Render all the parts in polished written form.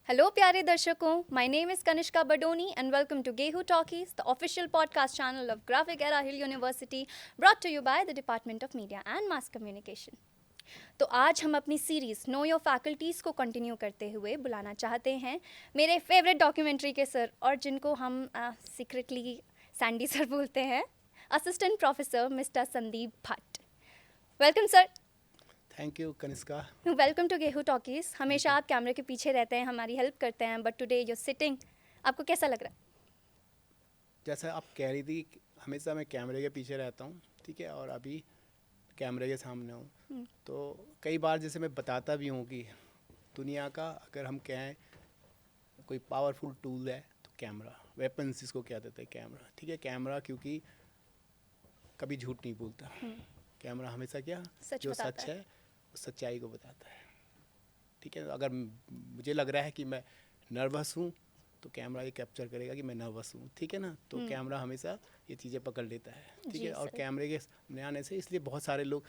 Hello, प्यारे दर्शकों. My name is Kanishka Badoni and welcome to Gehu Talkies, the official podcast channel of Graphic Era Hill University, brought to you by the Department of Media and Mass Communication. तो आज हम अपनी series no your faculties को continue करते हुए बुलाना चाहते हैं मेरे फेवरेट डॉक्यूमेंट्री के सर, और जिनको हम सीक्रेटली सैंडी सर बोलते हैं, assistant professor mister Sandeep Bhatt. Welcome sir. Thank you Kanishka. Welcome to GEHU talkies. हमेशा आप कैमरे के पीछे रहते हैं, हमारी हेल्प करते हैं, बट टुडे यूर सिटिंग. आपको कैसा लग रहा है? जैसा आप कह रही थी, हमेशा मैं कैमरे के पीछे रहता हूँ, ठीक है, और अभी कैमरे के सामने हूँ. तो कई बार जैसे मैं बताता भी हूँ कि दुनिया का अगर हम कहें कोई पावरफुल टूल है तो कैमरा, वेपन्स जिसको क्या देते हैं कैमरा, ठीक है. कैमरा क्योंकि कभी झूठ नहीं बोलता. कैमरा हमेशा क्या जो सच है उस सच्चाई को बताता है, ठीक है. अगर मुझे लग रहा है कि मैं नर्वस हूँ तो कैमरा ये कैप्चर करेगा कि मैं नर्वस हूँ, ठीक है ना. तो कैमरा हमेशा ये चीज़ें पकड़ लेता है, ठीक है. और कैमरे के सामने आने से इसलिए बहुत सारे लोग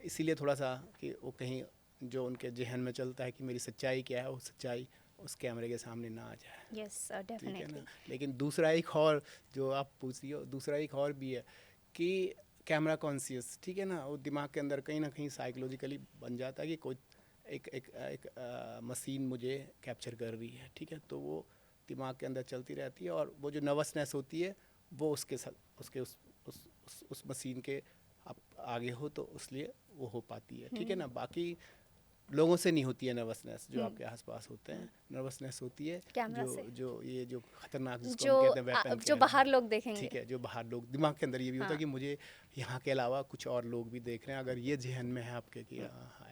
इसीलिए थोड़ा सा कि वो कहीं जो उनके जहन में चलता है कि मेरी सच्चाई क्या है, वो सच्चाई उस कैमरे के सामने ना आ जाए. Yes definitely. ठीक है ना. लेकिन दूसरा एक और जो आप पूछ रही हो, दूसरा एक और भी है कि कैमरा कॉन्शियस, ठीक है ना. वो दिमाग के अंदर कहीं ना कहीं साइकोलॉजिकली बन जाता है कि कोई एक मशीन मुझे कैप्चर कर रही है, ठीक है. तो वो दिमाग के अंदर चलती रहती है और वो जो नर्वसनेस होती है वो उसके साथ उसके उस मशीन के आप आगे हो तो इसलिए वो हो पाती है, ठीक है ना. बाकी लोगों से नहीं होती है नर्वसनेस, जो आपके आसपास होते हैं. नर्वसनेस होती है जो ये जो खतरनाक जिसको हम कहते हैं वेपन, जो बाहर लोग देखेंगे, ठीक है, जो बाहर लोग, दिमाग के अंदर ये भी होता है कि मुझे यहाँ के अलावा कुछ और लोग भी देख रहे हैं. अगर ये जहन में है आपके कि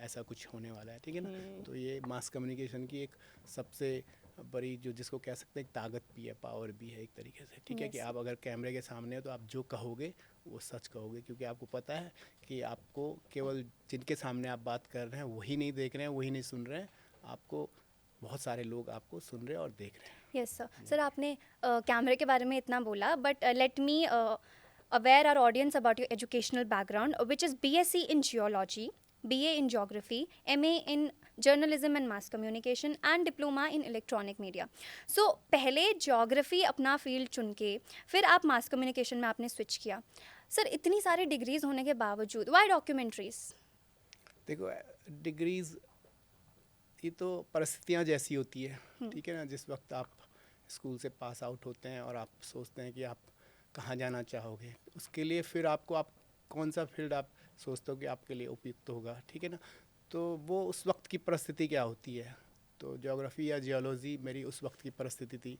ऐसा कुछ होने वाला है, ठीक है ना. तो ये मास कम्युनिकेशन की एक सबसे बड़ी जो जिसको कह सकते हैं एक ताकत भी है, पावर भी है एक तरीके से, ठीक है. कि आप अगर कैमरे के सामने हो तो आप जो कहोगे वो सच कहोगे, क्योंकि आपको पता है कि आपको केवल जिनके सामने आप बात कर रहे हैं वही नहीं देख रहे हैं, वही नहीं सुन रहे हैं, आपको बहुत सारे लोग आपको सुन रहे हैं और देख रहे हैं. Yes sir. सर आपने कैमरे के बारे में इतना बोला, but let me aware our audience about your educational background, which is BSc in Geology, BA in Geography, MA in Journalism and Mass Communication and Diploma in Electronic Media. So पहले Geography अपना field चुन के फिर आप Mass Communication में आपने switch किया. Sir इतनी सारी डिग्रीज होने के बावजूद वाई डॉक्यूमेंट्रीज? देखो डिग्रीज ये तो परिस्थितियाँ जैसी होती है, ठीक है ना. जिस वक्त आप स्कूल से पास आउट होते हैं और आप सोचते हैं कि आप कहाँ जाना चाहोगे, उसके लिए फिर आपको आप कौन सा फील्ड आप सोचते हो कि आपके लिए उपयुक्त होगा, ठीक है ना. तो वो उस वक्त की परिस्थिति क्या होती है. तो ज्योग्राफी या जियोलॉजी मेरी उस वक्त की परिस्थिति थी.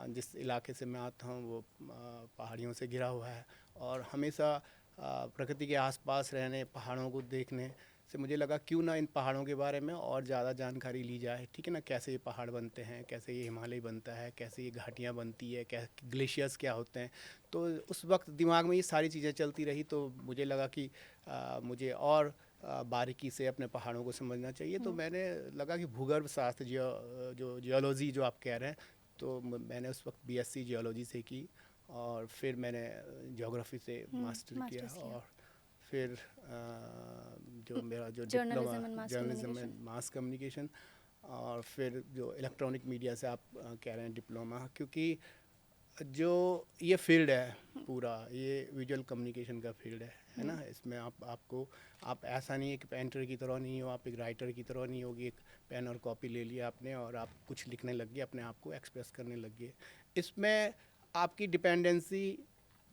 जिस इलाके से मैं आता हूँ वो पहाड़ियों से घिरा हुआ है और हमेशा प्रकृति के आसपास रहने, पहाड़ों को देखने से मुझे लगा क्यों ना इन पहाड़ों के बारे में और ज़्यादा जानकारी ली जाए, ठीक है ना. कैसे ये पहाड़ बनते हैं, कैसे ये हिमालय बनता है, कैसे ये घाटियाँ बनती है, क्या ग्लेशियर्स क्या होते हैं. तो उस वक्त दिमाग में ये सारी चीज़ें चलती रही. तो मुझे लगा कि मुझे और बारीकी से अपने पहाड़ों को समझना चाहिए. तो मैंने लगा कि भूगर्भ शास्त्र जो जियोलॉजी जो आप कह रहे हैं, तो मैंने उस वक्त BSc जियोलॉजी से की और फिर मैंने ज्योग्राफी से मास्टर किया और फिर जो मेरा जो diploma journalism and mass communication और फिर जो इलेक्ट्रॉनिक मीडिया से आप कह रहे हैं डिप्लोमा, क्योंकि जो ये फील्ड है पूरा ये विजुअल कम्युनिकेशन का फील्ड है ना. इसमें आप ऐसा नहीं है कि पेंटर की तरह नहीं हो, आप एक राइटर की तरह नहीं होगी. एक पेन और कॉपी ले लिया आपने और आप कुछ लिखने लग गए, अपने आप को एक्सप्रेस करने लग गए. इसमें आपकी डिपेंडेंसी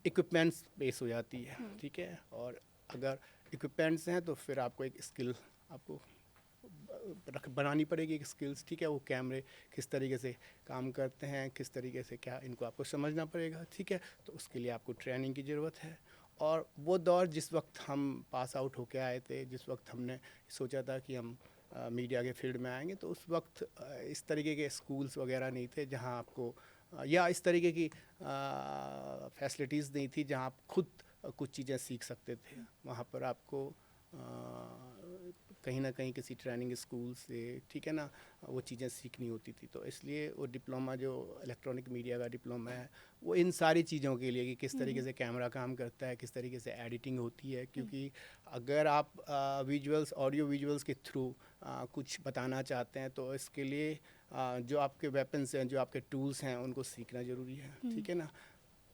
इक्विपमेंट्स बेस हो जाती है, ठीक है. और अगर इक्विपमेंट्स हैं तो फिर आपको एक स्किल आपको बनानी पड़ेगी, एक स्किल्स, ठीक है. वो कैमरे किस तरीके से काम करते हैं, किस तरीके से क्या, इनको आपको समझना पड़ेगा, ठीक है. तो उसके लिए आपको ट्रेनिंग की ज़रूरत है. और वो दौर जिस वक्त हम पास आउट होके आए थे, जिस वक्त हमने सोचा था कि हम मीडिया के फील्ड में आएंगे, तो उस वक्त इस तरीके के स्कूल्स वगैरह नहीं थे जहाँ आपको या इस तरीके की फैसिलिटीज़ नहीं थी जहाँ आप खुद कुछ चीज़ें सीख सकते थे. वहाँ पर आपको कहीं ना कहीं किसी ट्रेनिंग स्कूल से, ठीक है ना, वो चीज़ें सीखनी होती थी। तो इसलिए वो डिप्लोमा जो इलेक्ट्रॉनिक मीडिया का डिप्लोमा है वो इन सारी चीज़ों के लिए, कि किस तरीके से कैमरा काम करता है, किस तरीके से एडिटिंग होती है। क्योंकि अगर आप विजुअल्स, ऑडियो विजुअल्स के थ्रू कुछ बताना चाहते हैं तो इसके लिए जो आपके वेपन्स हैं, जो आपके टूल्स हैं, उनको सीखना ज़रूरी है, ठीक है ना।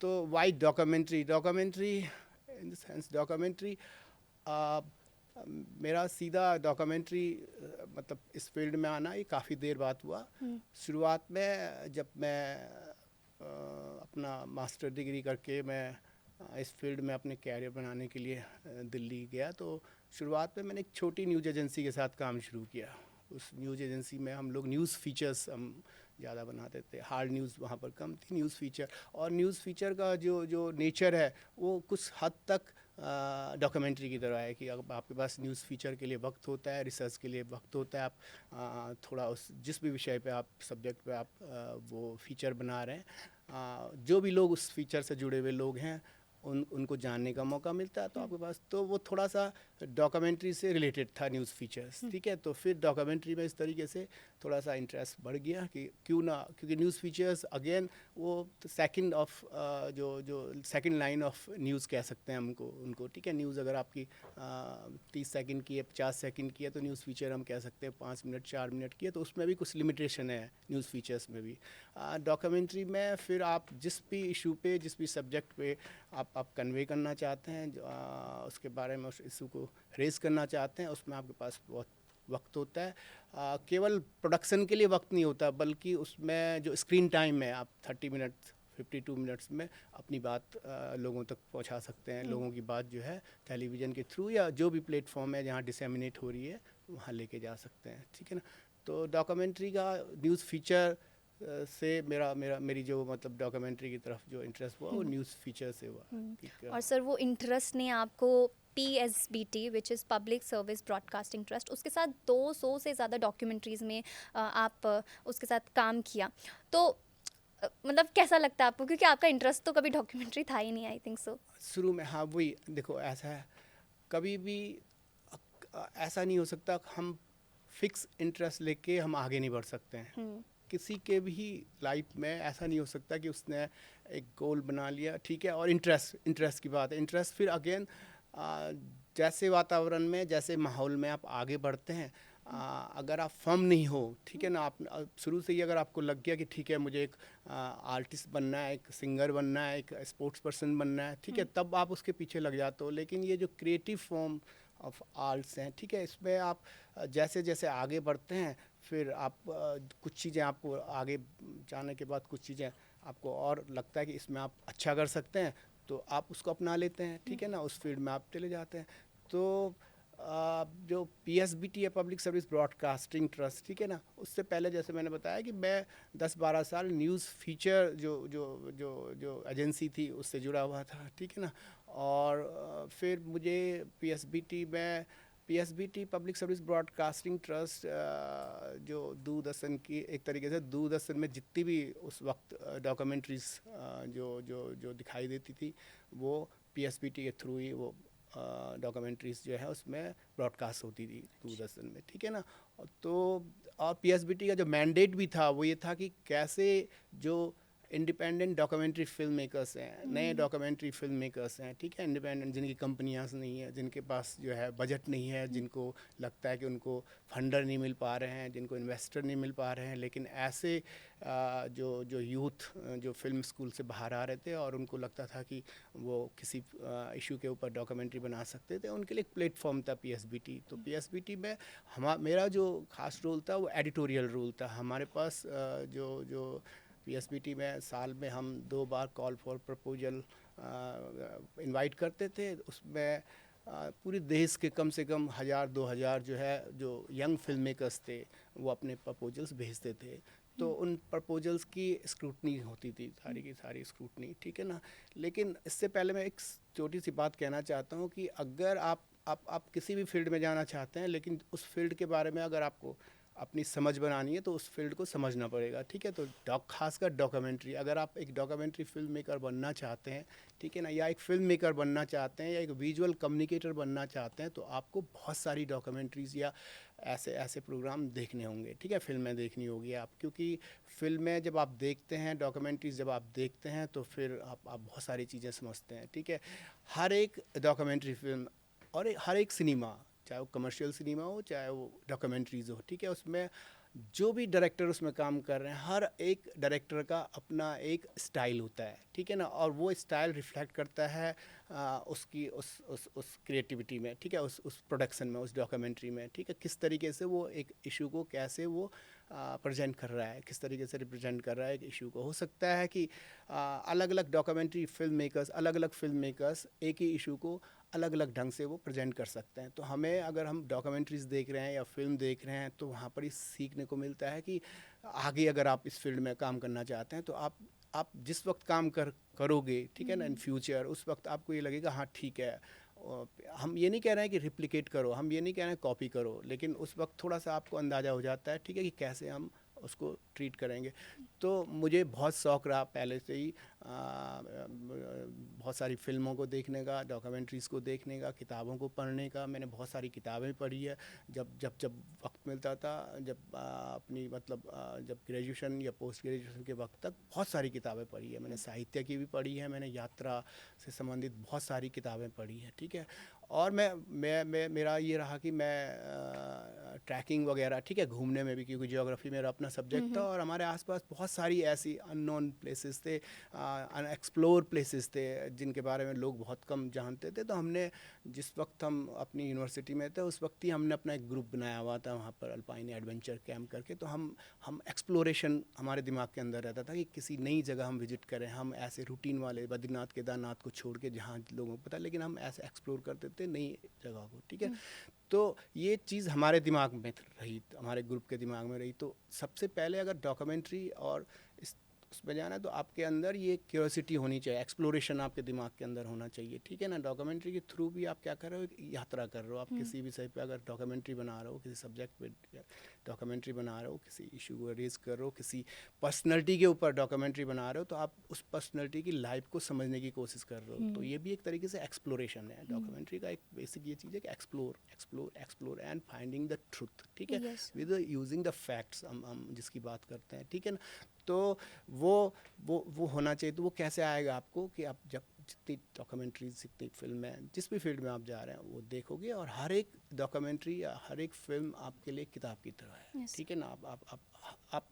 तो why documentary in the sense documentary, मेरा सीधा डॉक्यूमेंट्री मतलब इस फील्ड में आना ये काफ़ी देर बाद हुआ। शुरुआत में जब मैं अपना मास्टर डिग्री करके मैं इस फील्ड में अपने कैरियर बनाने के लिए दिल्ली गया, तो शुरुआत में मैंने एक छोटी न्यूज़ एजेंसी के साथ काम शुरू किया। उस न्यूज़ एजेंसी में हम लोग न्यूज़ फीचर्स हम ज़्यादा बनाते थे, हार्ड न्यूज़ वहाँ पर कम थी, न्यूज़ फीचर। और न्यूज़ फीचर का जो नेचर है वो कुछ हद तक डॉक्यूमेंट्री की तरह है, कि अब आपके पास न्यूज़ फीचर के लिए वक्त होता है, रिसर्च के लिए वक्त होता है, आप थोड़ा उस जिस भी विषय पे आप, सब्जेक्ट पे आप वो फीचर बना रहे हैं, जो भी लोग उस फीचर से जुड़े हुए लोग हैं उनको जानने का मौका मिलता है। तो आपके पास तो वो थोड़ा सा डॉक्यूमेंट्री से रिलेटेड था न्यूज़ फीचर्स, ठीक है। तो फिर डॉक्यूमेंट्री में इस तरीके से थोड़ा सा इंटरेस्ट बढ़ गया कि क्यों ना, क्योंकि न्यूज़ फीचर्स अगेन वो सेकंड ऑफ जो सेकंड लाइन ऑफ न्यूज़ कह सकते हैं हमको उनको, ठीक है। न्यूज़ अगर आपकी 30 सेकंड की है, 50 सेकंड की है, तो न्यूज़ फीचर हम कह सकते हैं 5 मिनट 4 मिनट की है। तो उसमें भी कुछ लिमिटेशन है न्यूज़ फीचर्स में भी। डॉक्यूमेंट्री में फिर आप जिस भी इशू पे, जिस भी सब्जेक्ट पे आप कन्वे करना चाहते हैं, उसके बारे में उस इशू को रेज़ करना चाहते हैं, उसमें आपके पास बहुत वक्त होता है। केवल प्रोडक्शन के लिए वक्त नहीं होता, बल्कि उसमें जो स्क्रीन टाइम है, आप 30 मिनट 52 मिनट्स में अपनी बात लोगों तक पहुंचा सकते हैं। लोगों की बात जो है टेलीविज़न के थ्रू या जो भी प्लेटफॉर्म है जहां डिसेमिनेट हो रही है वहां लेके जा सकते हैं, ठीक है ना। तो डॉक्यूमेंट्री का न्यूज़ फीचर से मेरी जो मतलब डॉक्यूमेंट्री की तरफ जो इंटरेस्ट हुआ वो न्यूज़ फीचर से हुआ। और सर वो इंटरेस्ट ने आपको PSBT which is public service broadcasting trust, उसके साथ 200 से ज़्यादा डॉक्यूमेंट्रीज़ में आप उसके साथ काम किया। तो मतलब कैसा लगता है आपको, क्योंकि आपका इंटरेस्ट तो कभी डॉक्यूमेंट्री था ही नहीं, आई थिंक सो। शुरू में हाँ वही देखो, ऐसा है कभी भी ऐसा नहीं हो सकता हम फिक्स इंटरेस्ट लेके हम आगे नहीं बढ़ सकते हैं। किसी के भी लाइफ में ऐसा नहीं हो सकता कि उसने एक गोल बना लिया, ठीक है, और इंटरेस्ट की बात है। इंटरेस्ट फिर अगेन जैसे वातावरण में, जैसे माहौल में आप आगे बढ़ते हैं, अगर आप फर्म नहीं हो, ठीक है ना, आप शुरू से ही अगर आपको लग गया कि ठीक है मुझे एक आर्टिस्ट बनना है, एक सिंगर बनना है, एक स्पोर्ट्स पर्सन बनना है, ठीक है, तब आप उसके पीछे लग जाते हो। लेकिन ये जो क्रिएटिव फॉर्म ऑफ आर्ट्स हैं, ठीक है, इसमें आप जैसे जैसे आगे बढ़ते हैं फिर आप कुछ चीज़ें आपको आगे जाने के बाद कुछ चीज़ें आपको और लगता है कि इसमें आप अच्छा कर सकते हैं, तो आप उसको अपना लेते हैं, ठीक है ना, उस फील्ड में आप चले जाते हैं। तो जो PSBT है, पब्लिक सर्विस ब्रॉडकास्टिंग ट्रस्ट, ठीक है ना, उससे पहले जैसे मैंने बताया कि मैं 10-12 साल न्यूज़ फीचर जो जो जो जो एजेंसी थी उससे जुड़ा हुआ था, ठीक है ना। और फिर मुझे PSBT public service broadcasting trust जो दूरदर्शन की एक तरीके से, दूरदर्शन में जितनी भी उस वक्त डॉक्यूमेंट्रीज जो जो जो दिखाई देती थी वो PSBT के थ्रू ही वो डॉक्यूमेंट्रीज जो है उसमें ब्रॉडकास्ट होती थी दूरदर्शन में, ठीक है ना। तो और PSBT का जो मैंडेट भी था वो ये था कि कैसे जो इंडिपेंडेंट डॉक्यूमेंट्री फिल्म मेकर्स हैं, नए डॉक्यूमेंट्री फिल्म मेकर्स हैं, ठीक है, इंडिपेंडेंट, जिनकी कंपनियां नहीं है, जिनके पास जो है बजट नहीं है, जिनको लगता है कि उनको फंडर नहीं मिल पा रहे हैं, जिनको इन्वेस्टर नहीं मिल पा रहे हैं, लेकिन ऐसे जो यूथ जो फिल्म स्कूल से बाहर आ रहे थे और उनको लगता था कि वो किसी इशू के ऊपर डॉक्यूमेंट्री बना सकते थे, उनके लिए एक प्लेटफॉर्म था PSBT। तो PSBT में मेरा जो खास रोल था वो एडिटोरियल रोल था। हमारे पास जो PSBT में साल में हम 2 बार कॉल फॉर प्रपोजल इनवाइट करते थे। उसमें पूरे देश के कम से कम 1000-2000 जो है जो यंग फिल्म मेकर्स थे वो अपने प्रपोजल्स भेजते थे। तो उन प्रपोजल्स की स्क्रूटनी होती थी, सारी की सारी स्क्रूटनी, ठीक है ना। लेकिन इससे पहले मैं एक छोटी सी बात कहना चाहता हूँ कि अगर आप किसी भी फील्ड में जाना चाहते हैं, लेकिन उस फील्ड के बारे में अगर आपको अपनी समझ बनानी है तो उस फील्ड को समझना पड़ेगा, ठीक है। तो खासकर डॉक्यूमेंट्री, अगर आप एक डॉक्यूमेंट्री फिल्म मेकर बनना चाहते हैं, ठीक है ना, या एक फिल्म मेकर बनना चाहते हैं या एक विजुअल कम्युनिकेटर बनना चाहते हैं, तो आपको बहुत सारी डॉक्यूमेंट्रीज़ या ऐसे ऐसे प्रोग्राम देखने होंगे, ठीक है, फिल्में देखनी होगी आप, क्योंकि फिल्में जब आप देखते हैं, डॉक्यूमेंट्रीज जब आप देखते हैं, तो फिर आप बहुत सारी चीज़ें समझते हैं, ठीक है। हर एक डॉक्यूमेंट्री फिल्म और हर एक सिनेमा, चाहे वो कमर्शियल सिनेमा हो चाहे वो डॉक्यूमेंट्रीज हो, ठीक है, उसमें जो भी डायरेक्टर उसमें काम कर रहे हैं, हर एक डायरेक्टर का अपना एक स्टाइल होता है, ठीक है ना, और वो स्टाइल रिफ्लेक्ट करता है उसकी उस क्रिएटिविटी में, ठीक है, उस प्रोडक्शन में, उस डॉक्यूमेंट्री में, ठीक है, किस तरीके से वो एक इशू को कैसे वो प्रेजेंट कर रहा है, किस तरीके से रिप्रेजेंट कर रहा है एक इशू को। हो सकता है कि अलग अलग डॉक्यूमेंट्री फिल्म मेकर्स, अलग अलग फिल्म मेकर्स एक ही इशू को अलग अलग ढंग से वो प्रेजेंट कर सकते हैं। तो हमें, अगर हम डॉक्यूमेंट्रीज देख रहे हैं या फिल्म देख रहे हैं, तो वहाँ पर ही सीखने को मिलता है कि आगे अगर आप इस फील्ड में काम करना चाहते हैं, तो आप जिस वक्त काम करोगे, ठीक है ना, इन फ्यूचर, उस वक्त आपको ये लगेगा हाँ ठीक है। हम ये नहीं कह रहे हैं कि रिप्लिकेट करो, हम ये नहीं कह रहे हैं कॉपी करो, लेकिन उस वक्त थोड़ा सा आपको अंदाज़ा हो जाता है, ठीक है, कि कैसे हम उसको ट्रीट करेंगे। तो मुझे बहुत शौक़ रहा पहले से ही बहुत सारी फ़िल्मों को देखने का, डॉक्यूमेंट्रीज़ को देखने का, किताबों को पढ़ने का। मैंने बहुत सारी किताबें पढ़ी है जब जब जब वक्त मिलता था, जब अपनी मतलब जब ग्रेजुएशन या पोस्ट ग्रेजुएशन के वक्त तक बहुत सारी किताबें पढ़ी है मैंने। साहित्य की भी पढ़ी है मैंने, यात्रा से संबंधित बहुत सारी किताबें पढ़ी हैं, ठीक है। और मैं मेरा ये रहा कि मैं ट्रैकिंग वगैरह, ठीक है, घूमने में भी, क्योंकि ज्योग्राफी मेरा अपना सब्जेक्ट था और हमारे आसपास बहुत सारी ऐसी अननोन प्लेसेस थे, अनएक्सप्लोर प्लेसेस थे, जिनके बारे में लोग बहुत कम जानते थे। तो हमने, जिस वक्त हम अपनी यूनिवर्सिटी में थे, उस वक्त ही हमने अपना एक ग्रुप बनाया हुआ था वहाँ पर, अल्पाइन एडवेंचर कैंप करके। तो हम एक्सप्लोरेशन हमारे दिमाग के अंदर रहता था कि किसी नई जगह हम विजिट करें। हम ऐसे रूटीन वाले बद्रीनाथ केदारनाथ को छोड़ के, जहाँ लोगों को पता, लेकिन हम ऐसे एक्सप्लोर करते थे नई जगह को, ठीक है। तो ये चीज़ हमारे दिमाग में रही, हमारे ग्रुप के दिमाग में रही। तो सबसे पहले अगर डॉक्यूमेंट्री और उसमें जाना है, तो आपके अंदर ये क्यूरियोसिटी होनी चाहिए, एक्सप्लोरेशन आपके दिमाग के अंदर होना चाहिए, ठीक है ना। डॉक्यूमेंट्री के थ्रू भी आप क्या कर रहे हो, एक यात्रा कर रहे हो। आप किसी भी सही पे अगर डॉक्यूमेंट्री बना रहे हो, किसी सब्जेक्ट पे डॉक्यूमेंट्री बना रहे हो, किसी इशू को रेज कर रहे हो, किसी पर्सनैलिटी के ऊपर डॉक्यूमेंट्री बना रहे हो, तो आप उस पर्सनैलिटी की लाइफ को समझने की कोशिश कर रहे हो। तो ये भी एक तरीके से एक्सप्लोरेशन है। डॉक्यूमेंट्री का एक बेसिक ये चीज़ है कि explore and finding the truth, ठीक है, Yes. With using the facts, हम जिसकी बात करते हैं, ठीक है ना। तो वो होना चाहिए। तो वो कैसे आएगा आपको, कि आप जब जितनी डॉक्यूमेंट्रीज, जितनी फिल्में, जिस भी फील्ड में आप जा रहे हैं, वो देखोगे, और हर एक डॉक्यूमेंट्री या हर एक फिल्म आपके लिए किताब की तरह है, Yes. ठीक है ना। आप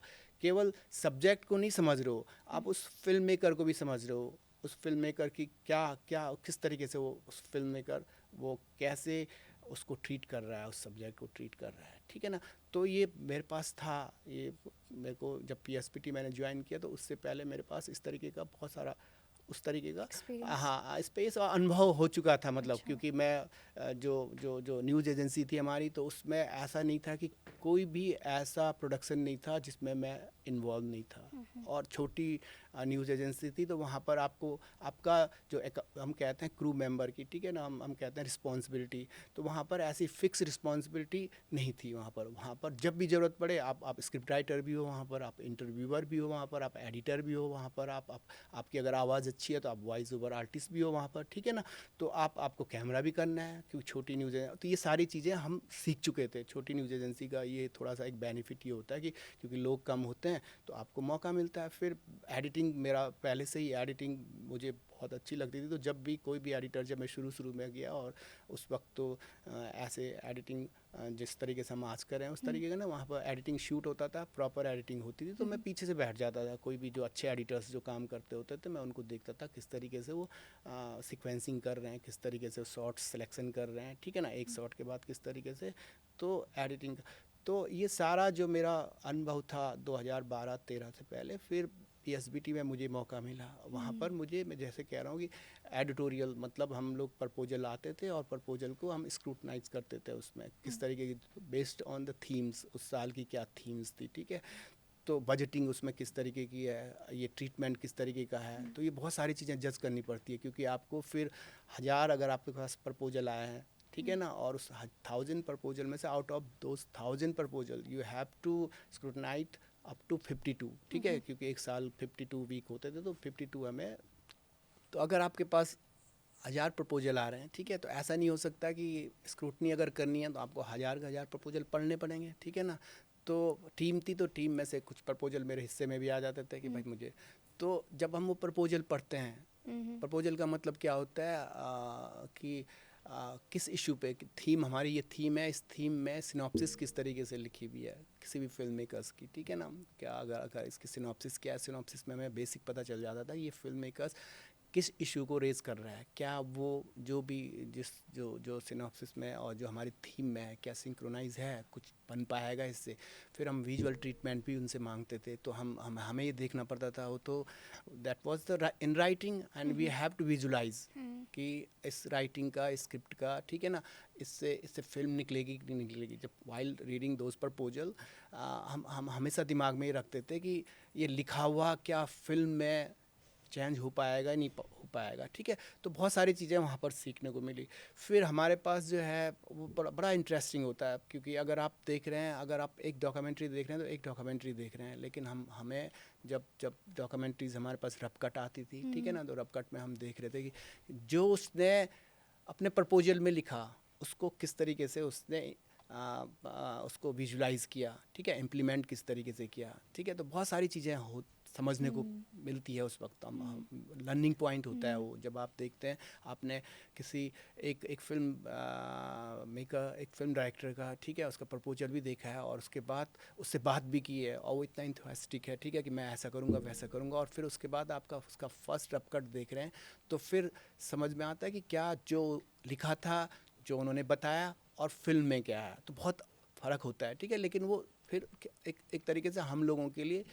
केवल सब्जेक्ट को नहीं समझ रहे हो, आप उस फिल्म मेकर को भी समझ रहे हो। उस फिल्म मेकर की क्या क्या किस तरीके से वो, उस फिल्म मेकर वो कैसे उसको ट्रीट कर रहा है, उस सब्जेक्ट को ट्रीट कर रहा है, ठीक है ना। तो ये मेरे पास था, ये मेरे को जब PSPT मैंने ज्वाइन किया, तो उससे पहले मेरे पास इस तरीके का बहुत सारा, उस तरीके का Experience. हाँ स्पेस और अनुभव हो चुका था। मतलब अच्छा. क्योंकि मैं जो न्यूज़ एजेंसी थी हमारी, तो उसमें ऐसा नहीं था कि कोई भी ऐसा प्रोडक्शन नहीं था जिसमें मैं इन्वॉल्व नहीं था। और छोटी न्यूज़ एजेंसी थी, तो वहाँ पर आपका जो हम कहते हैं क्रू मेंबर की, ठीक है ना, हम कहते हैं रिस्पॉन्सिबिलिटी, तो वहाँ पर ऐसी फिक्स रिस्पॉन्सिबिलिटी नहीं थी। वहाँ पर जब भी ज़रूरत पड़े, आप स्क्रिप्ट राइटर भी हो वहाँ पर, आप इंटरव्यूअर भी हो वहाँ पर, आप एडिटर भी हो वहाँ पर, आपकी अगर आवाज़ अच्छी है तो आप वॉइस ओवर आर्टिस्ट भी हो वहाँ पर, ठीक है ना। तो आपको कैमरा भी करना है, क्योंकि छोटी न्यूज़ है। तो ये सारी चीज़ें हम सीख चुके थे। छोटी न्यूज़ एजेंसी का ये थोड़ा सा एक बेनिफिट ये होता है कि क्योंकि लोग कम होते हैं, तो आपको मौका मिलता है। फिर एडिटिंग, मेरा पहले से ही एडिटिंग मुझे बहुत अच्छी लगती थी। तो जब भी कोई भी एडिटर, जब मैं शुरू में गया, और उस वक्त तो ऐसे एडिटिंग जिस तरीके से हम आज कर रहे हैं, उस तरीके का ना, वहाँ पर एडिटिंग शूट होता था, प्रॉपर एडिटिंग होती थी। तो मैं पीछे से बैठ जाता था। कोई भी जो अच्छे एडिटर्स जो काम करते होते थे, मैं उनको देखता था किस तरीके से वो सीक्वेंसिंग कर रहे हैं, किस तरीके से शॉट्स सिलेक्शन कर रहे हैं, ठीक है ना, एक शॉट के बाद किस तरीके से, तो एडिटिंग। तो ये सारा जो मेरा अनुभव था 2012-13 से पहले, फिर PSBT में मुझे मौका मिला। वहाँ पर मैं जैसे कह रहा हूँ कि एडिटोरियल, मतलब हम लोग प्रपोजल आते थे, और प्रपोजल को हम स्क्रूटनाइज करते थे। उसमें किस तरीके की, बेस्ड ऑन द थीम्स, उस साल की क्या थीम्स थी, ठीक है। तो बजटिंग उसमें किस तरीके की है, ये ट्रीटमेंट किस तरीके का है। तो ये बहुत सारी चीज़ें जज करनी पड़ती है, क्योंकि आपको फिर 1000 अगर आपके पास प्रपोजल आए हैं, ठीक है ना, और उस 1000 प्रपोजल में से out of those 1000 proposal you have to scrutinise up to 52, ठीक है, क्योंकि एक साल 52 वीक होते थे, तो 52 हमें, तो अगर आपके पास 1000 प्रपोजल आ रहे हैं, ठीक है, तो ऐसा नहीं हो सकता कि स्क्रूटनी अगर करनी है तो आपको 1000 प्रपोजल पढ़ने पड़ेंगे, ठीक है ना। तो टीम थी, तो टीम में से कुछ प्रपोजल मेरे हिस्से में भी आ जाते थे कि भाई मुझे, तो जब हम वो प्रपोजल पढ़ते हैं, प्रपोजल का मतलब क्या होता है कि किस इशू पे, थीम, हमारी ये थीम है, इस थीम में सिनॉप्सिस किस तरीके से लिखी हुई है किसी भी फिल्म मेकर्स की, ठीक है ना, क्या अगर इसकी सिनॉप्सिस क्या है, सिनॉप्सिस में हमें बेसिक पता चल जाता था ये फिल्म मेकर्स किस इशू को रेज कर रहा है, क्या वो जो भी जो सिनॉप्सिस में और जो हमारी थीम में है क्या सिंक्रोनाइज है, कुछ बन पाएगा इससे। फिर हम विजुअल ट्रीटमेंट भी उनसे मांगते थे, तो हमें ये देखना पड़ता था, वो तो that was the in writing and we have to visualise कि इस राइटिंग का, इस स्क्रिप्ट का, ठीक है ना, इससे फिल्म निकलेगी कि नहीं निकलेगी। जब वाइल रीडिंग दोज प्रपोजल हम हमेशा दिमाग में ये रखते थे कि ये लिखा हुआ क्या फिल्म में चेंज हो पाएगा नहीं हो पाएगा, ठीक है। तो बहुत सारी चीज़ें वहाँ पर सीखने को मिली। फिर हमारे पास जो है वो बड़ा इंटरेस्टिंग होता है, क्योंकि अगर आप देख रहे हैं, अगर आप एक डॉक्यूमेंट्री देख रहे हैं तो एक डॉक्यूमेंट्री देख रहे हैं, लेकिन हमें जब डॉक्यूमेंट्रीज हमारे पास रफ कट आती थी, ठीक है ना, तो रफ कट में हम देख रहे थे कि जो उसने अपने प्रपोजल में लिखा उसको किस तरीके से उसने उसको विजुलाइज किया, ठीक है, इम्प्लीमेंट किस तरीके से किया, ठीक है। तो बहुत सारी चीज़ें समझने को मिलती है उस वक्त। हम लर्निंग पॉइंट होता है वो, जब आप देखते हैं आपने किसी एक फिल्म मेकर, एक फिल्म डायरेक्टर का, ठीक है, उसका प्रपोजल भी देखा है और उसके बाद उससे बात भी की है और वो इतना इंथुसियास्टिक है, ठीक है, कि मैं ऐसा करूँगा वैसा करूँगा, और फिर उसके बाद आपका उसका फर्स्ट रफ कट देख रहे हैं, तो फिर समझ में आता है कि क्या जो लिखा था, जो उन्होंने बताया और फिल्म में क्या है, तो बहुत फ़र्क होता है, ठीक है। लेकिन वो फिर एक तरीके से हम लोगों के लिए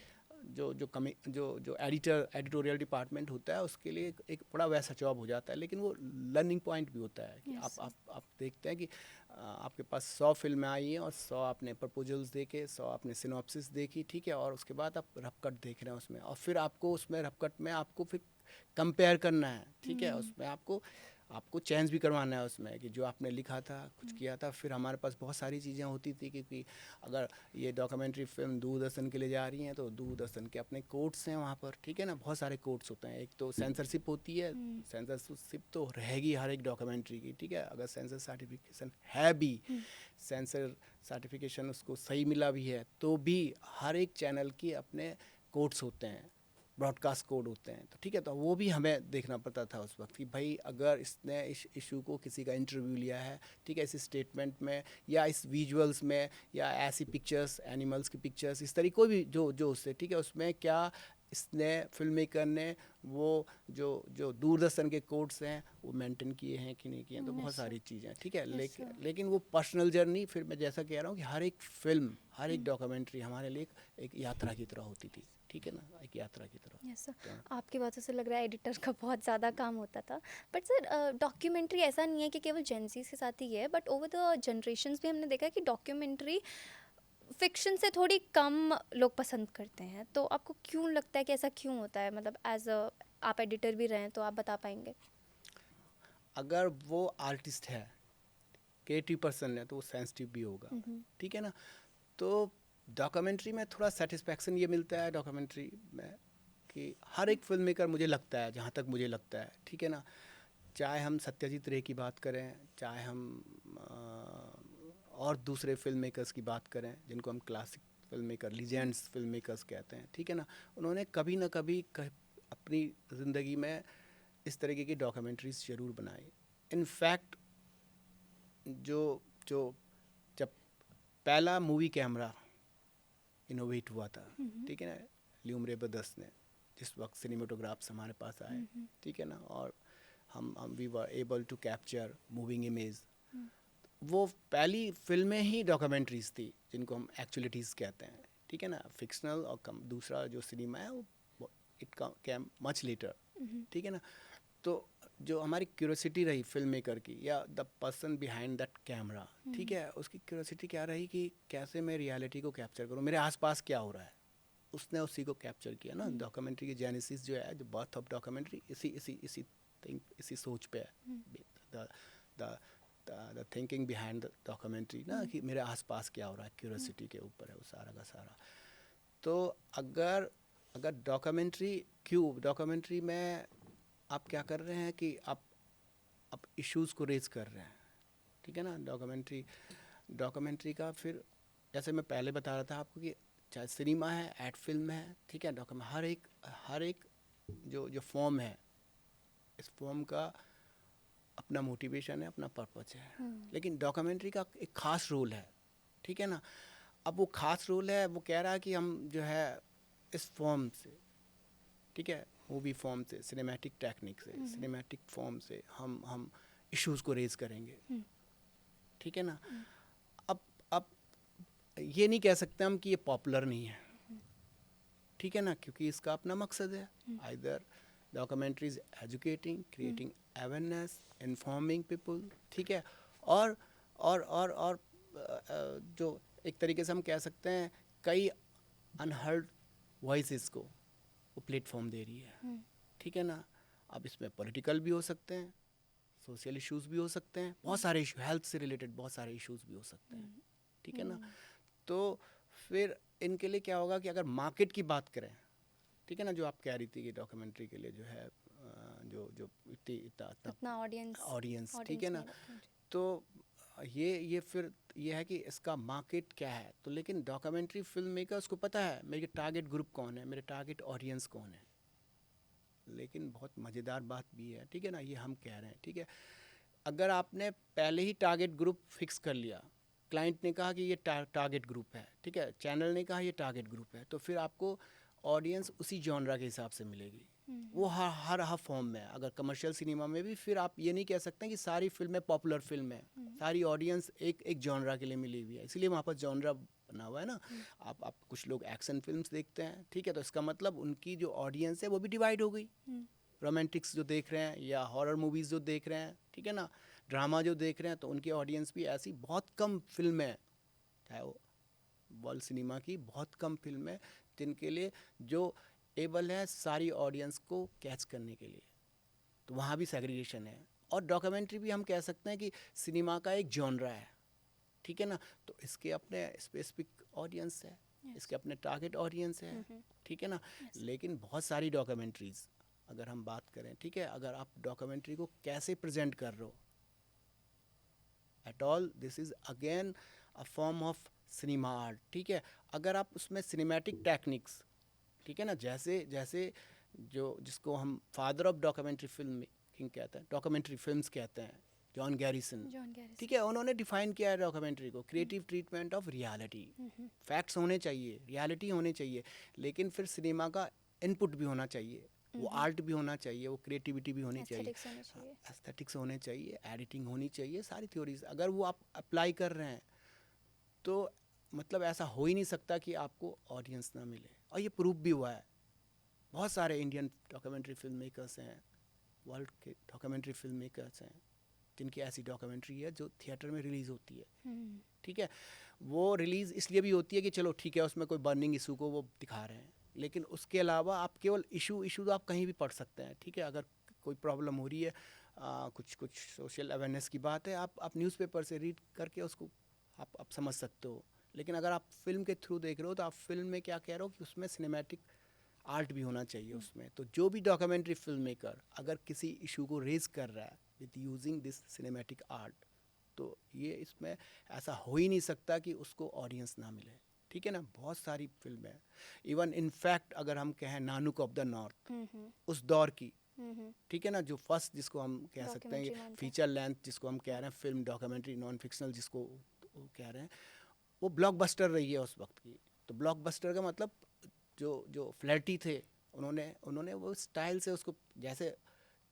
जो एडिटोरियल डिपार्टमेंट होता है उसके लिए एक बड़ा वैसा जॉब हो जाता है, लेकिन वो लर्निंग पॉइंट भी होता है कि आप देखते हैं कि आपके पास 100 फिल्में आई हैं और 100 आपने प्रपोजल्स देखे, 100 आपने सिनॉप्सिस देखी, ठीक है, और उसके बाद आप रफ कट देख रहे हैं उसमें, और फिर आपको उसमें रफ कट में आपको फिर कंपेयर करना है, ठीक है, उसमें आपको चेंज भी करवाना है उसमें कि जो आपने लिखा था, कुछ किया था। फिर हमारे पास बहुत सारी चीज़ें होती थी, क्योंकि अगर ये डॉक्यूमेंट्री फिल्म दूरदर्शन के लिए जा रही हैं तो दूरदर्शन के अपने कोड्स हैं वहाँ पर, ठीक है ना, बहुत सारे कोड्स होते हैं। एक तो सेंसरशिप होती है, सेंसरशिप तो रहेगी हर एक डॉक्यूमेंट्री की, ठीक है, अगर सेंसर सर्टिफिकेशन है भी, सेंसर सर्टिफिकेशन उसको सही मिला भी है, तो भी हर एक चैनल की अपने कोड्स होते हैं, ब्रॉडकास्ट कोड होते हैं, तो ठीक है, तो वो भी हमें देखना पड़ता था उस वक्त कि भाई अगर इसने इस इशू को किसी का इंटरव्यू लिया है, ठीक है, इस स्टेटमेंट में या इस विजुअल्स में या ऐसी पिक्चर्स, एनिमल्स की पिक्चर्स, इस तरीके कोई भी जो उससे, ठीक है, उसमें क्या इसने फिल्म मेकर ने वो जो दूरदर्शन के कोड्स हैं वो मेंटेन किए हैं कि नहीं किए हैं, तो बहुत सारी चीज़ें, ठीक है। लेकिन वो पर्सनल जर्नी, फिर मैं जैसा कह रहा हूँ कि हर एक फिल्म, हर एक डॉक्यूमेंट्री हमारे लिए एक यात्रा की तरह होती थी, ठीक है ना, एक यात्रा की तरह। यस सर, आपकी बातों से लग रहा है एडिटर का बहुत ज़्यादा काम होता था। बट सर डॉक्यूमेंट्री ऐसा नहीं है कि केवल जेंसीज के साथ ही है, बट ओवर द जनरेशन्स भी हमने देखा है कि डॉक्यूमेंट्री फिक्शन से थोड़ी कम लोग पसंद करते हैं। तो आपको क्यों लगता है कि ऐसा क्यों होता है? मतलब एज अ आप एडिटर भी रहे हैं तो आप बता पाएंगे। अगर वो आर्टिस्ट है, क्रिएटिव पर्सन है, तो वो सेंसिटिव भी होगा, ठीक है ना। तो डॉक्यूमेंट्री में थोड़ा सेटिस्फैक्शन ये मिलता है डॉक्यूमेंट्री में कि हर एक फिल्म मेकर, मुझे लगता है, जहाँ तक मुझे लगता है, ठीक है ना, चाहे हम सत्यजीत रे की बात करें, चाहे हम और दूसरे फिल्म मेकर्स की बात करें जिनको हम classic film maker, legends film makers कहते हैं, ठीक है ना, उन्होंने कभी ना कभी अपनी ज़िंदगी में इस तरीके की डॉक्यूमेंट्रीज ज़रूर बनाई। इनफैक्ट जो जो जब पहला मूवी कैमरा इनोवेट हुआ था, ठीक है ना, ल्यूमरे ब्रदर्स ने, जिस वक्त सिनेमेटोग्राफ्स हमारे पास आए, ठीक है ना, और हम we were able to capture moving image, वो पहली फिल्में ही डॉक्यूमेंट्रीज थी जिनको हम एक्चुअलिटीज़ कहते हैं, ठीक है ना, फिक्शनल, और दूसरा जो सिनेमा है वो इट कैम मच लेटर, ठीक है ना। तो जो हमारी क्यूरियोसिटी रही फिल्म मेकर की या the person behind that camera, ठीक है, उसकी क्यूरियोसिटी क्या रही कि कैसे मैं रियलिटी को कैप्चर करूँ, मेरे आसपास क्या हो रहा है, उसने उसी को कैप्चर किया ना। डॉक्यूमेंट्री की जेनेसिस जो है, जो बर्थ ऑफ डॉक्यूमेंट्री इसी सोच पे है। The the thinking behind the documentary ना, कि मेरे आसपास क्या हो रहा है, क्यूरियोसिटी के ऊपर है वो सारा का सारा। तो अगर अगर डॉक्यूमेंट्री में आप क्या कर रहे हैं कि आप इश्यूज़ को रेज कर रहे हैं, ठीक है ना। डॉक्यूमेंट्री का फिर जैसे मैं पहले बता रहा था आपको कि चाहे सिनेमा है, एड फिल्म है, ठीक है, डॉक्यूमेंट हर एक जो फॉर्म है, इस फॉर्म का अपना मोटिवेशन है, अपना पर्पस है। लेकिन डॉक्यूमेंट्री का एक ख़ास रोल है, ठीक है ना। अब वो ख़ास रोल है, वो कह रहा है कि हम जो है इस फॉर्म से, ठीक है, मूवी फॉर्म से, सिनेमैटिक टेक्निक से, सिनेमैटिक फॉर्म से हम इश्यूज़ को रेज करेंगे, ठीक है ना। अब ये नहीं कह सकते हम कि ये पॉपुलर नहीं है, ठीक है ना, क्योंकि इसका अपना मकसद है। Either documentaries educating, creating awareness, informing people, ठीक है, और जो एक तरीके से हम कह सकते हैं कई अनहर्ड वॉइसेस को वो प्लेटफॉर्म दे रही है, ठीक है ना। अब इसमें पॉलिटिकल भी हो सकते हैं, सोशल इश्यूज़ भी हो सकते हैं, बहुत सारे इशू, हेल्थ से रिलेटेड बहुत सारे इश्यूज़ भी हो सकते हैं, ठीक है ना। तो फिर इनके लिए क्या होगा कि अगर मार्केट की बात करें, ठीक है ना, जो आप कह रही थी कि डॉक्यूमेंट्री के लिए जो है जो इतना ऑडियंस, ठीक है ना। तो ये फिर ये है कि इसका मार्केट क्या है। तो लेकिन डॉक्यूमेंट्री फिल्म मेकर्स को पता है मेरे टारगेट ग्रुप कौन है, मेरे टारगेट ऑडियंस कौन है। लेकिन बहुत मज़ेदार बात भी है, ठीक है ना, ये हम कह रहे हैं, ठीक है, अगर आपने पहले ही टारगेट ग्रुप फिक्स कर लिया, क्लाइंट ने कहा कि ये टारगेट ग्रुप है, ठीक है, चैनल ने कहा ये टारगेट ग्रुप है, तो फिर आपको ऑडियंस उसी जॉनरा के हिसाब से मिलेगी। वो हर फॉर्म में, अगर कमर्शियल सिनेमा में भी फिर आप ये नहीं कह सकते कि सारी फिल्में पॉपुलर फिल्म है, सारी ऑडियंस एक जॉनरा के लिए मिली हुई है, इसलिए वहाँ पर जॉनरा बना हुआ है ना। आप कुछ लोग एक्शन फिल्म्स देखते हैं, ठीक है, तो इसका मतलब उनकी जो ऑडियंस है वो भी डिवाइड हो गई। रोमांटिक्स जो देख रहे हैं या हॉरर मूवीज़ जो देख रहे हैं, ठीक है ना, ड्रामा जो देख रहे हैं, तो उनकी ऑडियंस भी ऐसी बहुत कम फिल्म है, चाहे वो वर्ल्ड सिनेमा की बहुत कम फिल्म है जिनके लिए जो एबल है सारी ऑडियंस को कैच करने के लिए। तो वहाँ भी सेग्रीगेशन है। और डॉक्यूमेंट्री भी हम कह सकते हैं कि सिनेमा का एक जॉनरा है, ठीक है ना, तो इसके अपने स्पेसिफिक ऑडियंस है, इसके अपने टारगेट ऑडियंस है, ठीक है ना। लेकिन बहुत सारी डॉक्यूमेंट्रीज़ अगर हम बात करें, ठीक है, अगर आप डॉक्यूमेंट्री को कैसे प्रेजेंट कर रहे हो, at all this is again a form of cinema art, ठीक है। अगर आप उसमें सिनेमैटिक टेक्निक्स, ठीक है ना, जैसे जिसको हम father of documentary film making कहते हैं, डॉक्यूमेंट्री फिल्म्स कहते हैं, जॉन गैरिसन, ठीक है, उन्होंने डिफाइन किया है डॉक्यूमेंट्री को, creative treatment of reality. Facts होने चाहिए, रियलिटी होनी चाहिए, लेकिन फिर सिनेमा का इनपुट भी होना चाहिए, वो आर्ट भी होना चाहिए, वो क्रिएटिविटी भी होनी चाहिए, एस्थेटिक्स होने चाहिए, एडिटिंग होनी चाहिए, सारी थ्योरीज अगर वो आप अप्लाई कर रहे हैं तो मतलब ऐसा हो ही नहीं सकता कि आपको ऑडियंस ना मिले। और ये प्रूफ भी हुआ है, बहुत सारे इंडियन डॉक्यूमेंट्री फिल्म मेकर्स हैं, वर्ल्ड के डॉक्यूमेंट्री फिल्म मेकर्स हैं जिनकी ऐसी डॉक्यूमेंट्री है जो थिएटर में रिलीज़ होती है, ठीक है। वो रिलीज़ इसलिए भी होती है कि चलो ठीक है उसमें कोई बर्निंग इशू को वो दिखा रहे हैं, लेकिन उसके अलावा आप केवल इशू तो आप कहीं भी पढ़ सकते हैं, ठीक है। अगर कोई प्रॉब्लम हो रही है, कुछ सोशल अवेयरनेस की बात है, आप न्यूज़पेपर से रीड करके उसको आप समझ सकते हो। लेकिन अगर आप फिल्म के थ्रू देख रहे हो तो आप फिल्म में क्या कह रहे हो कि उसमें सिनेमैटिक आर्ट भी होना चाहिए उसमें। तो जो भी डॉक्यूमेंट्री फिल्म मेकर अगर किसी इशू को रेज कर रहा है with using this cinematic art, तो ये इसमें ऐसा हो ही नहीं सकता कि उसको ऑडियंस ना मिले, ठीक है ना। बहुत सारी फिल्में हैं, इवन इनफैक्ट अगर हम कहें नानुक ऑफ द नॉर्थ उस दौर की, ठीक है ना, जो फर्स्ट जिसको हम कह सकते हैं फीचर लेंथ जिसको हम कह रहे हैं, फिल्म डॉक्यूमेंट्री नॉन फिक्शनल जिसको कह रहे हैं, वो ब्लॉकबस्टर रही है उस वक्त की। तो ब्लॉकबस्टर का मतलब जो फ्लैटी थे उन्होंने वो स्टाइल से उसको जैसे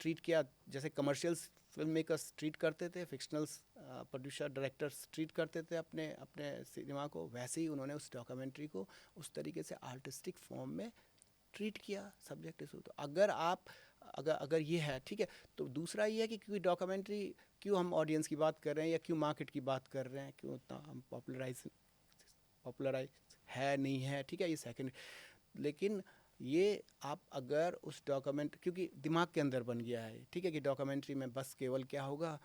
ट्रीट किया, जैसे कमर्शियल फिल्म मेकर्स ट्रीट करते थे, फिक्शनल प्रोड्यूसर डायरेक्टर्स ट्रीट करते थे अपने सिनेमा को, वैसे ही उन्होंने उस डॉक्यूमेंट्री को उस तरीके से आर्टिस्टिक फॉर्म में ट्रीट किया सब्जेक्ट इशू। तो अगर ये है, ठीक है। तो दूसरा ये है कि क्योंकि डॉक्यूमेंट्री क्यों हम ऑडियंस की बात कर रहे हैं या क्यों मार्केट की बात कर रहे हैं, क्यों उतना हम पॉपुलराइज है नहीं है, ठीक है, ये सेकंड। लेकिन ये आप अगर उस डॉक्यूमेंट, क्योंकि दिमाग के अंदर बन गया है, ठीक है, कि डॉक्यूमेंट्री में बस केवल क्या होगा,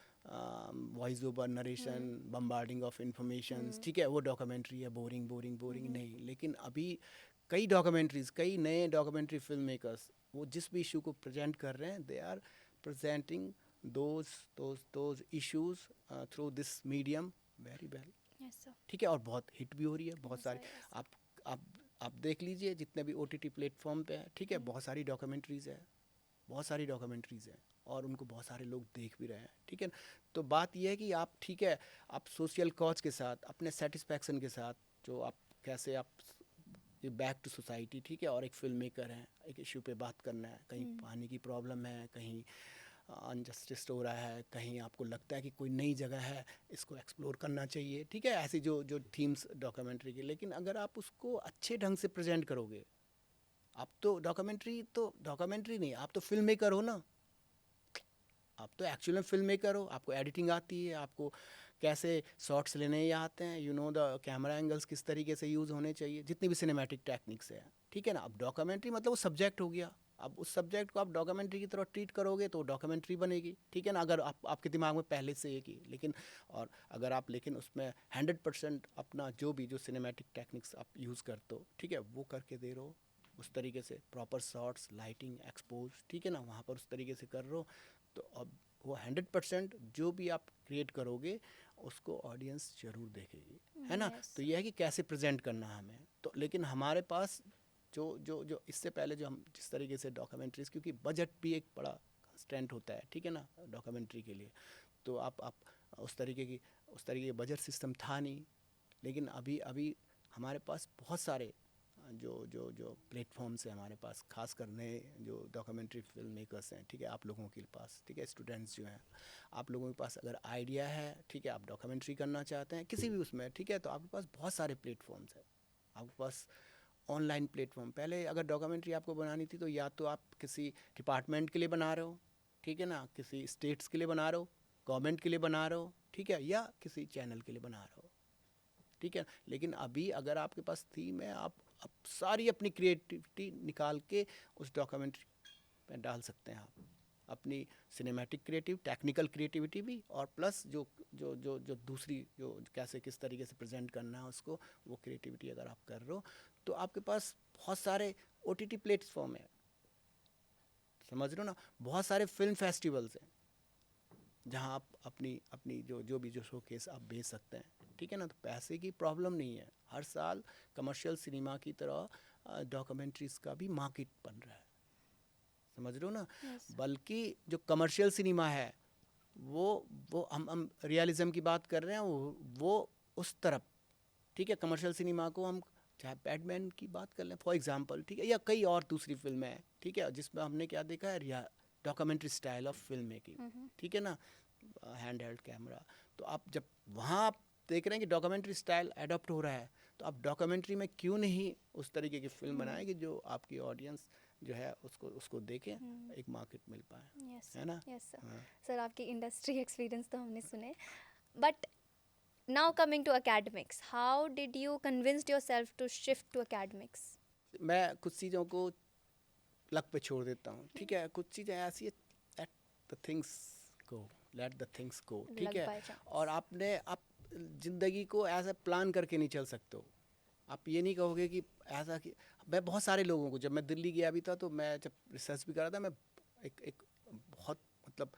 voice over narration, bombarding of information, ठीक है, वो डॉक्यूमेंट्री है, बोरिंग बोरिंग बोरिंग नहीं। लेकिन अभी कई डॉक्यूमेंट्रीज, कई नए डॉक्यूमेंट्री फिल्म मेकर्स, वो जिस भी इशू को प्रेजेंट कर रहे हैं, they are presenting those issues through this medium very well, Yes, sir. ठीक है, और बहुत हिट भी हो रही है, बहुत Yes, सारी। sir, yes. आप आप आप देख लीजिए जितने भी OTT प्लेटफॉर्म पे है, ठीक है, बहुत सारी डॉक्यूमेंट्रीज़ है, बहुत सारी डॉक्यूमेंट्रीज़ हैं, और उनको बहुत सारे लोग देख भी रहे हैं, ठीक है। तो बात यह है कि आप, ठीक है, आप सोशल कॉज के साथ, अपने सेटिस्फैक्शन के साथ, जो आप कैसे आप ये बैक टू सोसाइटी, ठीक है, और एक फिल्म मेकर हैं, एक इशू पे बात करना है, कहीं पानी की प्रॉब्लम है, कहीं अनजस्टिस हो रहा है, कहीं आपको लगता है कि कोई नई जगह है, इसको एक्सप्लोर करना चाहिए, ठीक है, ऐसी जो जो थीम्स डॉक्यूमेंट्री की। लेकिन अगर आप उसको अच्छे ढंग से प्रेजेंट करोगे, आप तो डॉक्यूमेंट्री नहीं, आप तो फिल्म मेकर हो ना, आप तो एक्चुअल में फिल्म मेकर हो, आपको एडिटिंग आती है, आपको कैसे शॉट्स लेने ये आते हैं, you know the camera angles किस तरीके से यूज़ होने चाहिए, जितनी भी सिनेमैटिक टेक्निक्स है, ठीक है ना। अब डॉक्यूमेंट्री मतलब वो सब्जेक्ट हो गया, अब उस सब्जेक्ट को आप डॉक्यूमेंट्री की तरह ट्रीट करोगे तो डॉक्यूमेंट्री बनेगी, ठीक है ना, अगर आपके दिमाग में पहले से एक ही। लेकिन और अगर आप, लेकिन उसमें 100% अपना जो भी जो सिनेमैटिक टेक्निक्स आप यूज़ करते हो, ठीक है, वो करके दे रहे हो उस तरीके से, प्रॉपर शॉट्स, लाइटिंग, एक्सपोज, ठीक है ना, वहाँ पर उस तरीके से कर रहे हो, तो अब वो 100% जो भी आप क्रिएट करोगे उसको ऑडियंस ज़रूर देखेगी, है ना। Yes. तो ये है कि कैसे प्रेजेंट करना है हमें। तो लेकिन हमारे पास जो जो जो इससे पहले जो हम जिस तरीके से डॉक्यूमेंट्रीज, क्योंकि बजट भी एक बड़ा कंस्ट्रेंट होता है, ठीक है ना, डॉक्यूमेंट्री के लिए, तो आप उस तरीके की बजट सिस्टम था नहीं। लेकिन अभी अभी हमारे पास बहुत सारे जो जो जो प्लेटफॉर्म्स हैं हमारे पास, खास कर नए जो डॉक्यूमेंट्री फिल्म मेकर्स हैं, ठीक है, आप लोगों के पास, ठीक है, स्टूडेंट्स जो हैं, आप लोगों के पास अगर आइडिया है, ठीक है, आप डॉक्यूमेंट्री करना चाहते हैं किसी भी उसमें, ठीक है, तो आपके पास बहुत सारे प्लेटफॉर्म्स हैं, आपके पास ऑनलाइन प्लेटफॉर्म। पहले अगर डॉक्यूमेंट्री आपको बनानी थी तो या तो आप किसी डिपार्टमेंट के लिए बना रहे हो, ठीक है ना, किसी स्टेट्स के लिए बना रहे हो, गवर्नमेंट के लिए बना रहे हो, ठीक है, या किसी चैनल के लिए बना रहे हो, ठीक है। लेकिन अभी अगर आपके पास थीम है, आप सारी अपनी क्रिएटिविटी निकाल के उस डॉक्यूमेंट्री पे डाल सकते हैं, आप अपनी सिनेमैटिक क्रिएटिव, टेक्निकल क्रिएटिविटी भी, और प्लस जो जो जो जो दूसरी जो कैसे किस तरीके से प्रेजेंट करना है उसको, वो क्रिएटिविटी अगर आप कर रहे हो, तो आपके पास बहुत सारे OTT प्लेटफॉर्म है, समझ रहे हो ना, बहुत सारे फिल्म फेस्टिवल्स हैं जहाँ आप अपनी अपनी जो जो भी जो शोकेस आप बेच सकते हैं, ठीक है ना। तो पैसे की प्रॉब्लम नहीं है, हर साल कमर्शियल सिनेमा की तरह डॉक्यूमेंट्रीज का भी मार्केट बन रहा है, समझ रहे हो ना। Yes. बल्कि जो कमर्शियल सिनेमा है, वो हम रियलिज्म की बात कर रहे हैं, वो उस तरफ, ठीक है, कमर्शियल सिनेमा को हम, चाहे बैटमैन की बात कर लें फॉर एग्जांपल, ठीक है, या कई और दूसरी फिल्में हैं, ठीक है, जिसमें हमने क्या देखा है, documentary style of film making, ठीक है ना, हैंड हेल्ड कैमरा। तो आप जब वहाँ आप देख रहे हैं कि डॉक्यूमेंट्री स्टाइल एडॉप्ट हो रहा है, तो आप डॉक्यूमेंट्री में क्यों नहीं उस तरीके की फिल्म बनाएं कि जो आपकी ऑडियंस जो है उसको उसको देखें, एक मार्केट मिल पाए, Yes. है ना। Yes, sir. हाँ। सर आपकी इंडस्ट्री एक्सपीरियंस तो हमने सुने, but now coming to academics, how did you convince yourself to shift to academics? मैं कुछ चीज़ों को लक पे छोड़ देता हूँ, ठीक है, कुछ चीज़ें ऐसी है, let the things go, let the things go, ठीक Luck है। by chance. और आप ज़िंदगी को ऐसा प्लान करके नहीं चल सकते हो, आप ये नहीं कहोगे कि ऐसा कि, मैं बहुत सारे लोगों को, जब मैं दिल्ली गया भी था तो मैं जब रिसर्च भी कर रहा था, मैं एक बहुत मतलब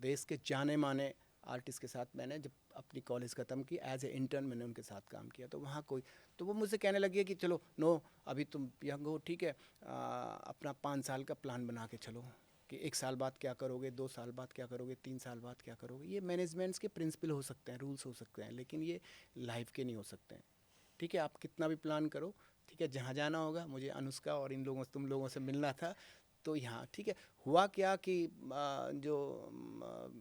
देश के जाने माने आर्टिस्ट के साथ मैंने जब अपनी कॉलेज ख़त्म की, एज ए इंटर्न मैंने उनके साथ काम किया, तो वहाँ कोई, तो वो मुझसे कहने लगे कि चलो नो, अभी तुम यंग हो, ठीक है, अपना 5 साल का प्लान बना के चलो, कि 1 साल बाद क्या करोगे, 2 साल बाद क्या करोगे, 3 साल बाद क्या करोगे। ये मैनेजमेंट्स के प्रिंसिपल हो सकते हैं, रूल्स हो सकते हैं, लेकिन ये लाइफ के नहीं हो सकते हैं, ठीक है। आप कितना भी प्लान करो, ठीक है, जहाँ जाना होगा, मुझे अनुष्का और इन लोगों से, तुम लोगों से मिलना था, तो यहाँ, ठीक है। हुआ क्या कि जो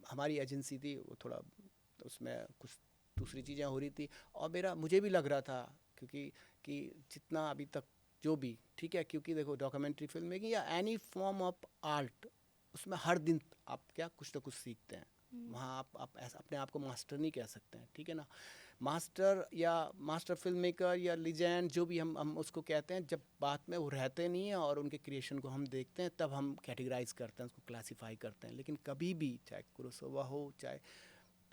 हमारी एजेंसी थी वो थोड़ा, उसमें कुछ दूसरी चीज़ें हो रही थी, और मुझे भी लग रहा था, क्योंकि कि जितना अभी तक जो भी, ठीक है, क्योंकि देखो डॉक्यूमेंट्री फिल्म मेकिंग या एनी फॉर्म ऑफ आर्ट, उसमें हर दिन आप क्या कुछ ना कुछ सीखते हैं, वहाँ आप ऐसा अपने आप को मास्टर नहीं कह सकते हैं, ठीक है ना। मास्टर या मास्टर फिल्म मेकर या लीजेंड जो भी हम उसको कहते हैं, जब बात में वो रहते नहीं हैं और उनके क्रिएशन को हम देखते हैं तब हम कैटेगराइज करते हैं, उसको क्लासीफाई करते हैं। लेकिन कभी भी, चाहे कुरोसावा हो, चाहे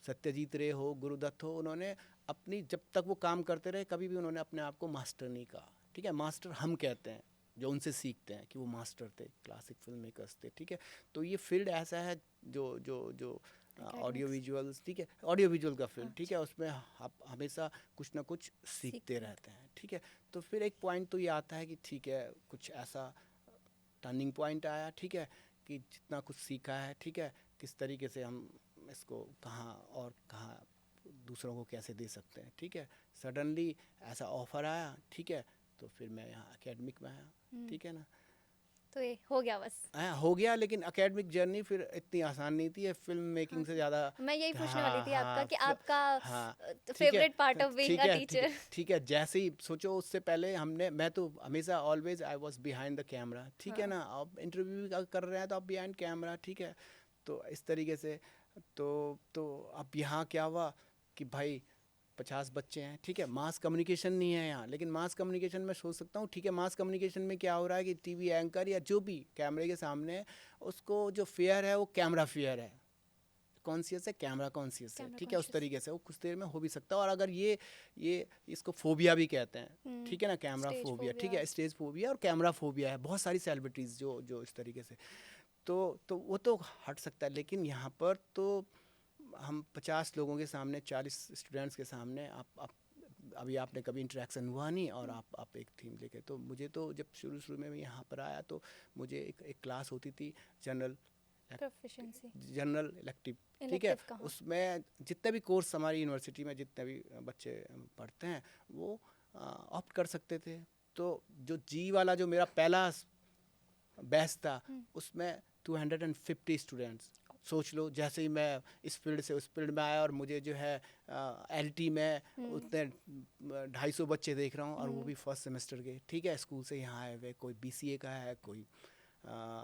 सत्यजीत रे हो, गुरुदत्त हो, उन्होंने अपनी, जब तक वो काम करते रहे, कभी भी उन्होंने अपने आप को मास्टर नहीं कहा। ठीक है, मास्टर हम कहते हैं जो उनसे सीखते हैं कि वो मास्टर थे, क्लासिक फिल्म मेकर्स थे। ठीक है, तो ये फील्ड ऐसा है जो जो जो ऑडियो विजुअल्स, ठीक है, ऑडियो विजुअल का फील्ड, ठीक है, उसमें आप हमेशा कुछ ना कुछ सीखते रहते हैं। ठीक है, तो फिर एक पॉइंट तो ये आता है कि ठीक है, कुछ ऐसा टर्निंग पॉइंट आया, ठीक है, कि जितना कुछ सीखा है, ठीक है, किस तरीके से हम इसको कहाँ और कहाँ दूसरों को कैसे दे सकते हैं। ठीक है, सडनली ऐसा ऑफर आया, ठीक है, तो फिर मैं यहाँ एकेडमिक में आया। ठीक है ना, तो ये हो गया बस। हाँ हो गया, लेकिन एकेडमिक जर्नी फिर इतनी आसान नहीं थी, फिल्म मेकिंग से ज़्यादा। मैं यही पूछने वाली हाँ थी आपका हाँ कि आपका हाँ, ठीक है, फेवरेट पार्ट ऑफ बीइंग ठीक अ है, ठीक है, टीचर। ठीक है, जैसे ही सोचो, उससे पहले मैं तो हमेशा always I was behind the camera. ठीक है ना, अब इंटरव्यू कर रहे हैं तो आप बिहाइंड कैमरा। ठीक है, तो इस तरीके से तो अब यहाँ क्या हुआ कि भाई 50 बच्चे हैं, ठीक है, मास कम्युनिकेशन नहीं है यहाँ। लेकिन मास कम्युनिकेशन में सोच सकता हूँ, ठीक है, मास कम्युनिकेशन में क्या हो रहा है कि टीवी एंकर या जो भी कैमरे के सामने है, उसको जो फेयर है वो कैमरा फेयर है, कॉन्शियस है, कैमरा कॉन्शियस है। ठीक है, उस तरीके से वो कुछ देर में हो भी सकता है। और अगर ये इसको फोबिया भी कहते हैं। ठीक है ना, कैमरा फोबिया, ठीक है, स्टेज फोबिया और कैमरा फोबिया है, बहुत सारी सेलिब्रिटीज़ जो इस तरीके से, तो वो तो हट सकता है। लेकिन यहाँ पर तो हम 50 लोगों के सामने, 40 स्टूडेंट्स के सामने, आप अभी आपने कभी इंटरेक्शन हुआ नहीं और आप एक थीम लेके, तो मुझे तो जब शुरू में मैं यहाँ पर आया तो मुझे एक क्लास होती थी प्रोफिशिएंसी, जनरल इलेक्टिव। ठीक है, इलेक्टिव कहाँ? उसमें जितने भी कोर्स हमारी यूनिवर्सिटी में जितने भी बच्चे पढ़ते हैं वो ऑप्ट कर सकते थे। तो जो जी वाला जो मेरा पहला बैच था, उसमें 250 स्टूडेंट्स। सोच लो, जैसे ही मैं इस फील्ड से उस फील्ड में आया और मुझे जो है एलटी में उतने 250 बच्चे देख रहा हूँ, और वो भी फर्स्ट सेमेस्टर के। ठीक है, स्कूल से यहाँ आए हुए, कोई बीसीए का है, कोई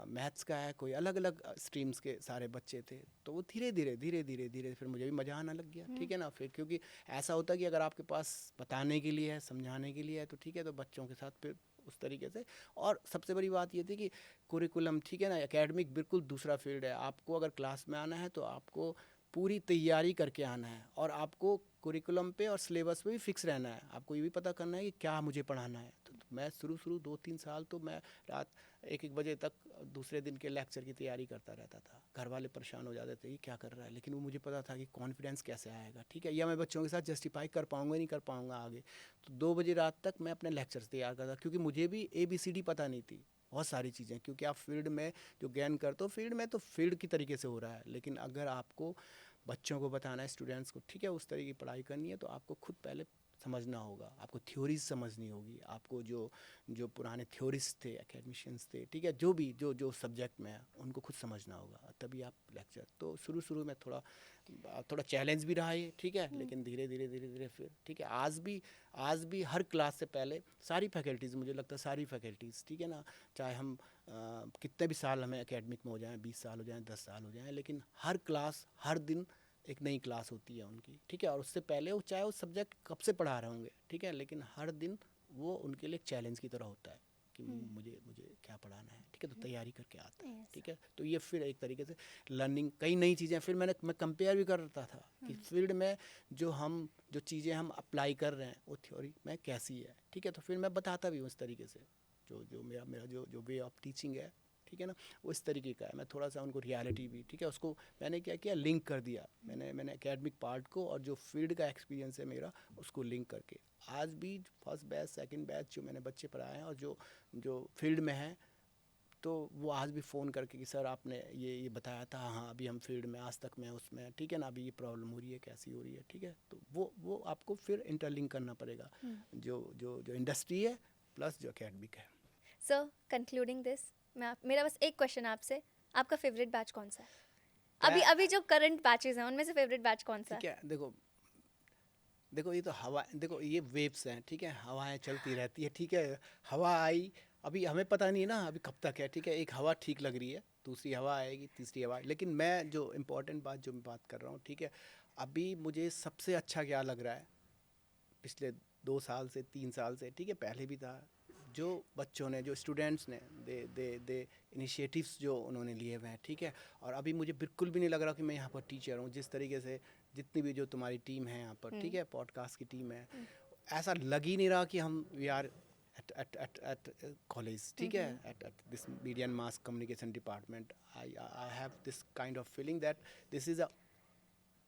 मैथ्स का है, कोई अलग अलग स्ट्रीम्स के सारे बच्चे थे। तो वो धीरे धीरे फिर मुझे भी मज़ा आना लग गया। ठीक है ना, फिर क्योंकि ऐसा होता है कि अगर आपके पास बताने के लिए है, समझाने के लिए है, तो ठीक है, तो बच्चों के साथ फिर उस तरीके से। और सबसे बड़ी बात ये थी कि कुरिकुलम, ठीक है ना, एकेडमिक बिल्कुल दूसरा फील्ड है। आपको अगर क्लास में आना है तो आपको पूरी तैयारी करके आना है, और आपको कुरिकुलम पे और सिलेबस पे भी फिक्स रहना है। आपको ये भी पता करना है कि क्या मुझे पढ़ाना है। तो मैं शुरू 2-3 साल तो मैं रात 1-1 बजे तक दूसरे दिन के लेक्चर की तैयारी करता रहता था। घर वाले परेशान हो जाते थे कि क्या कर रहा है, लेकिन वो मुझे पता था कि कॉन्फिडेंस कैसे आएगा। ठीक है, या मैं बच्चों के साथ जस्टिफाई कर पाऊँगा नहीं कर पाऊँगा आगे। तो 2 बजे रात तक मैं अपने लेक्चर्स तैयार करता, क्योंकि मुझे भी ABCD पता नहीं थी, बहुत सारी चीज़ें। क्योंकि आप फील्ड में जो ज्ञान करते हो, फील्ड में तो फील्ड की तरीके से हो रहा है, लेकिन अगर आपको बच्चों को बताना है, स्टूडेंट्स को, ठीक है, उस तरह की पढ़ाई करनी है, तो आपको खुद पहले समझना होगा, आपको थ्योरीज समझनी होगी, आपको जो पुराने थ्योरिस्ट थे, एकेडमिशियंस थे, ठीक है, जो सब्जेक्ट में है, उनको खुद समझना होगा, तभी आप लेक्चर। तो शुरू में थोड़ा चैलेंज भी रहा ये, ठीक है, लेकिन धीरे धीरे फिर ठीक है। आज भी हर क्लास से पहले सारी फैकल्टीज़, मुझे लगता है सारी फैकल्टीज़, ठीक है ना, चाहे हम कितने भी साल हमें एकेडमिक में हो जाएं, 20 साल हो जाएं, 10 साल हो जाएं, लेकिन हर क्लास, हर दिन एक नई क्लास होती है उनकी। ठीक है, और उससे पहले वो चाहे वो सब्जेक्ट कब से पढ़ा रहे होंगे, ठीक है, लेकिन हर दिन वो उनके लिए एक चैलेंज की तरह होता है कि मुझे क्या पढ़ाना है। ठीक है, तो तैयारी करके आता है। ठीक है, तो ये फिर एक तरीके से लर्निंग, कई नई चीज़ें। फिर मैं कंपेयर भी करता था कि फील्ड में जो चीज़ें हम अप्लाई कर रहे हैं वो थ्योरी में कैसी है। ठीक है, तो फिर मैं बताता भी हूँ इस तरीके से, जो मेरा जो वे ऑफ टीचिंग है, ठीक है ना, वो इस तरीके का है। मैं थोड़ा सा उनको रियलिटी भी, ठीक है, उसको मैंने क्या किया, लिंक कर दिया। मैंने एकेडमिक पार्ट को और जो फील्ड का एक्सपीरियंस है मेरा, उसको लिंक करके आज भी फर्स्ट बैच, सेकंड बैच जो मैंने बच्चे पढ़ाए हैं और जो फील्ड में हैं, तो वो आज भी फ़ोन करके कि सर आपने ये बताया था, हाँ अभी हम फील्ड में, आज तक मैं उसमें, ठीक है ना, अभी ये प्रॉब्लम हो रही है, कैसी हो रही है। ठीक है, तो वो आपको फिर इंटरलिंक करना पड़ेगा, जो इंडस्ट्री है प्लस जो एकेडमिक है। सर, कंक्लूडिंग दिस, मेरा बस एक क्वेश्चन आपसे, आपका फेवरेट बैच कौन सा है? अभी जो करंट बैचेस हैं उनमें से फेवरेट बैच कौन सा है? ठीक है, देखो ये तो हवा, देखो ये वेव्स हैं, ठीक है, हवाएं चलती रहती है। ठीक है, हवा आई, अभी हमें पता नहीं ना अभी कब तक है। ठीक है, एक हवा ठीक लग रही है, दूसरी हवा आएगी, तीसरी हवा। लेकिन मैं जो इम्पोर्टेंट बात जो मैं बात कर रहा हूँ, ठीक है, अभी मुझे सबसे अच्छा क्या लग रहा है, पिछले 2 साल से 3 साल से, ठीक है, पहले भी था, जो बच्चों ने, जो स्टूडेंट्स ने, दे इनिशिएटिव्स जो उन्होंने लिए हुए हैं, ठीक है। और अभी मुझे बिल्कुल भी नहीं लग रहा कि मैं यहाँ पर टीचर हूँ। जिस तरीके से जितनी भी जो तुम्हारी टीम है यहाँ पर, ठीक है, पॉडकास्ट की टीम है, ऐसा लग ही नहीं रहा कि हम वी आर at college, ठीक है, at this media and mass communication department. I have this kind of feeling that this is a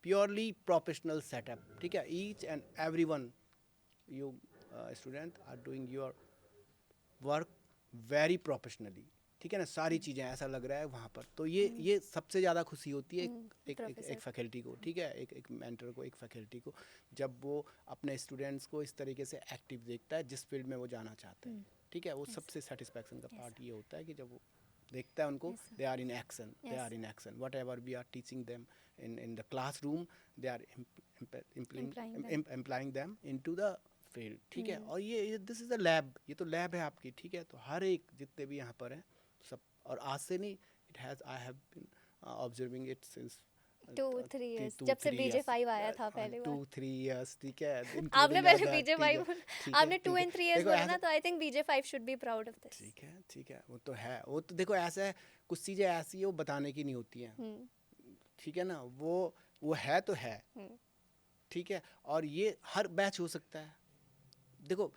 purely professional setup, ठीक है. Each and everyone, you student are doing your work very professionally, ठीक है ना. सारी चीज़ें ऐसा लग रहा है वहाँ पर. तो ये सबसे ज़्यादा खुशी होती है एक फैकल्टी को, ठीक है, एक मेंटर को, एक फैकल्टी को, जब वो अपने स्टूडेंट्स को इस तरीके से एक्टिव देखता है जिस फील्ड में वो जाना चाहते हैं, ठीक है. वो सबसे सेटिस्फैक्शन का पार्ट ये होता है कि जब वो देखता है उनको, they are in action, whatever we are teaching them in the classroom, they are employing them into the field, ठीक है. और ये दिस इज़ अ लैब, ये तो लैब है आपकी, ठीक है. तो हर एक जितने भी यहाँ पर हैं सब, और आज से नहीं, it has, I have been observing it since 2-3 years, जब से BJ5 आया था पहले 2-3 years, ठीक है. आपने पहले BJ5 आपने 2 and 3 years बोला ना, तो I think BJ5 should be proud of this. ठीक है, ठीक है, वो तो है. वो तो देखो ऐसा है, कुछ चीज़ें ऐसी है वो बताने की नहीं होती हैं, ठीक है ना. वो है तो है, ठीक है. और ये हर बैच हो सकता है. देखो,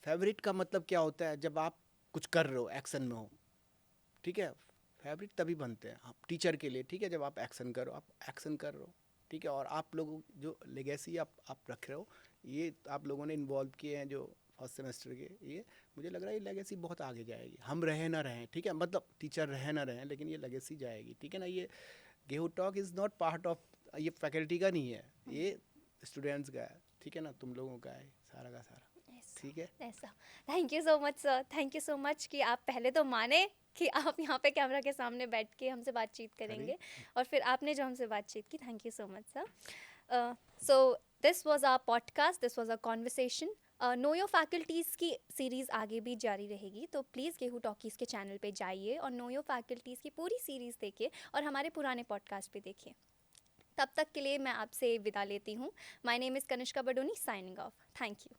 फेवरेट का मतलब क्या होता है, जब आप कुछ कर रहे हो, एक्शन में हो, ठीक है. फेवरेट तभी बनते हैं आप टीचर के लिए, ठीक है, जब आप एक्शन करो, आप एक्शन कर रहे हो, ठीक है. और आप लोगों जो लेगेसी आप रख रहे हो, ये आप लोगों ने इन्वॉल्व किए हैं जो फर्स्ट सेमेस्टर के, ये मुझे लग रहा है ये लेगेसी बहुत आगे जाएगी. हम रहे ना रहें, ठीक है, मतलब टीचर रहे ना रहें, लेकिन ये लेगेसी जाएगी, ठीक है ना. ये गेहूं talk is not part of, ये फैकल्टी का नहीं है, ये स्टूडेंट्स का है, ठीक है ना, तुम लोगों का है सारा का सारा, ठीक है. ऐसा. Thank you so much sir, thank you so much कि आप पहले तो माने कि आप यहाँ पे कैमरा के सामने बैठ के हमसे बातचीत करेंगे, और फिर आपने जो हमसे बातचीत की. Thank you so much sir. So this was our podcast, this was a conversation. Know your faculties की सीरीज़ आगे भी जारी रहेगी, तो प्लीज़ गेहूं टॉकीज़ के चैनल पे जाइए और नो योर फैकल्टीज़ की पूरी सीरीज़ देखिए और हमारे पुराने पॉडकास्ट भी देखिए. तब तक के लिए मैं आपसे विदा लेती हूँ. My name is Kanishka Badoni, signing off. Thank you.